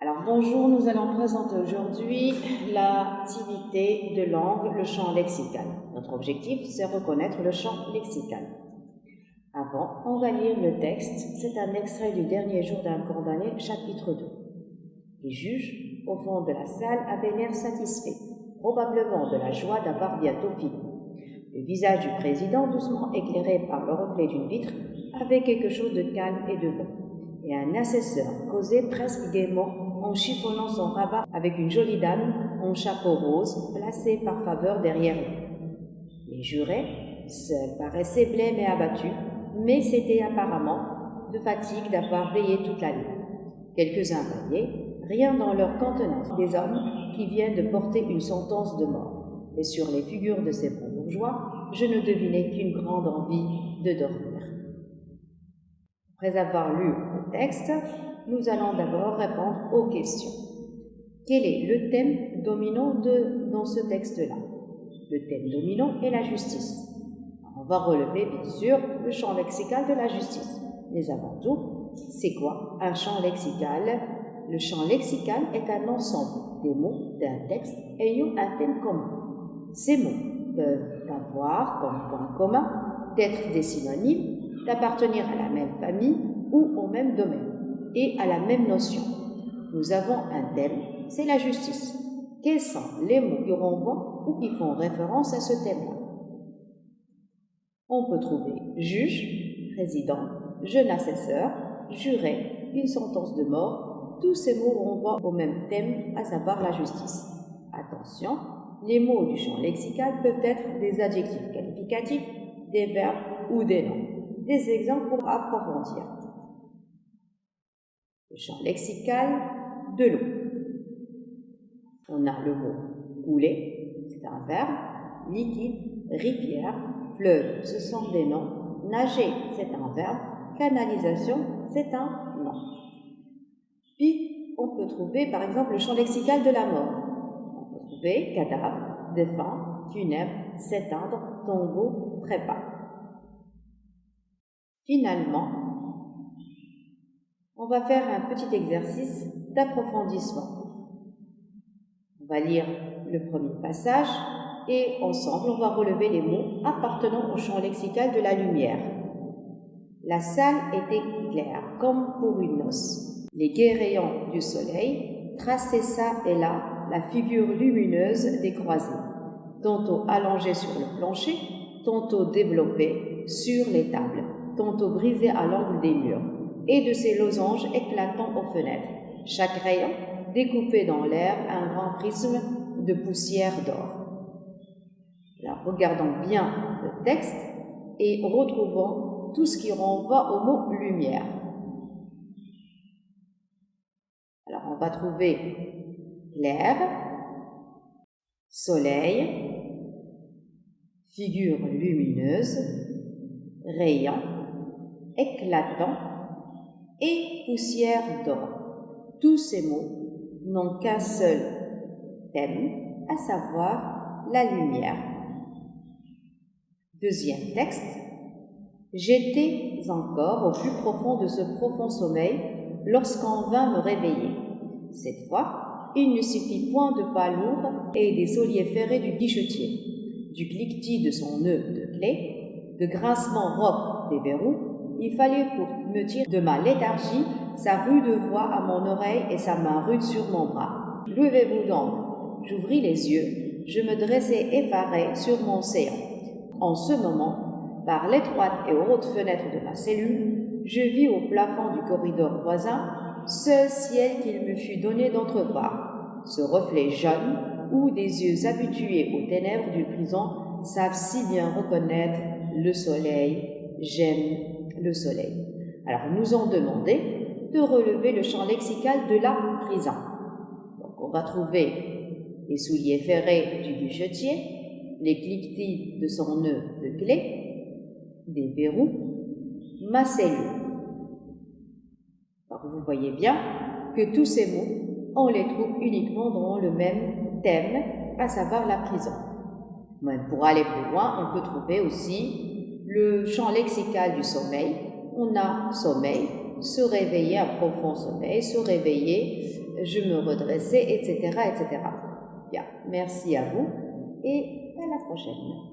Alors bonjour, nous allons présenter aujourd'hui l'activité de langue, le champ lexical. Notre objectif, c'est reconnaître le champ lexical. Avant, on va lire le texte. C'est un extrait du dernier jour d'un condamné, chapitre 2. Les juges, au fond de la salle, avaient l'air satisfaits, probablement de la joie d'avoir bientôt fini. Le visage du président, doucement éclairé par le reflet d'une vitre, avait quelque chose de calme et de bon. Et un assesseur causait presque gaiement en chiffonnant son rabat avec une jolie dame en chapeau rose placée par faveur derrière lui. Les jurés, seuls, paraissaient blêmes et abattus, mais c'était apparemment de fatigue d'avoir veillé toute la nuit. Quelques-uns voyaient, rien dans leur contenance, des hommes qui viennent de porter une sentence de mort. Et sur les figures de ces bons bourgeois, je ne devinais qu'une grande envie de dormir. Après avoir lu le texte, nous allons d'abord répondre aux questions. Quel est le thème dominant dans ce texte-là? Le thème dominant est la justice. On va relever, bien sûr, le champ lexical de la justice. Mais avant tout, c'est quoi un champ lexical? Le champ lexical est un ensemble des mots d'un texte ayant un thème commun. Ces mots peuvent avoir comme point commun d'être des synonymes, d'appartenir à la même famille ou au même domaine et à la même notion. Nous avons un thème, c'est la justice. Quels sont les mots qui renvoient ou qui font référence à ce thème-là? On peut trouver juge, président, jeune assesseur, juré, une sentence de mort. Tous ces mots renvoient au même thème, à savoir la justice. Attention, les mots du champ lexical peuvent être des adjectifs qualificatifs, des verbes ou des noms. Des exemples pour approfondir. Le champ lexical de l'eau. On a le mot couler, c'est un verbe, liquide, rivière, fleuve, ce sont des noms, nager, c'est un verbe, canalisation, c'est un nom. Puis, on peut trouver par exemple le champ lexical de la mort. On peut trouver cadavre, défunt, funèbre, s'éteindre, tombeau, trépas. Finalement, on va faire un petit exercice d'approfondissement. On va lire le premier passage et ensemble, on va relever les mots appartenant au champ lexical de la lumière. La salle était claire, comme pour une noce. Les gais rayons du soleil traçaient çà et là la figure lumineuse des croisés, tantôt allongée sur le plancher, tantôt développée sur les tables, tantôt brisée à l'angle des murs, et de ces losanges éclatant aux fenêtres, chaque rayon découpé dans l'air un grand prisme de poussière d'or. Alors, regardons bien le texte et retrouvons tout ce qui renvoie au mot lumière. Alors, on va trouver clair, soleil, figure lumineuse, rayon, éclatant et poussière d'or. Tous ces mots n'ont qu'un seul thème, à savoir la lumière. Deuxième texte. J'étais encore au plus profond de ce profond sommeil lorsqu'on vint me réveiller. Cette fois, il ne suffit point de pas lourds et des soliers ferrés du guichetier, du cliquetis de son nœud de clé, de grincement rauque des verrous. Il fallait pour me tirer de ma léthargie sa rude voix à mon oreille et sa main rude sur mon bras. Levez-vous donc. J'ouvris les yeux. Je me dressai effaré sur mon séant. En ce moment, par l'étroite et haute fenêtre de ma cellule, je vis au plafond du corridor voisin ce ciel qu'il me fut donné d'entrevoir, ce reflet jaune où des yeux habitués aux ténèbres d'une prison savent si bien reconnaître le soleil. J'aime le soleil. Alors, nous ont demandé de relever le champ lexical de la prison. Donc, on va trouver les souliers ferrés du guichetier, les cliquetis de son nœud de clé, des verrous, ma cellule. Alors, vous voyez bien que tous ces mots, on les trouve uniquement dans le même thème, à savoir la prison. Mais pour aller plus loin, on peut trouver aussi le champ lexical du sommeil. On a sommeil, se réveiller à profond sommeil, se réveiller, je me redressais, etc., etc. Bien, merci à vous et à la prochaine.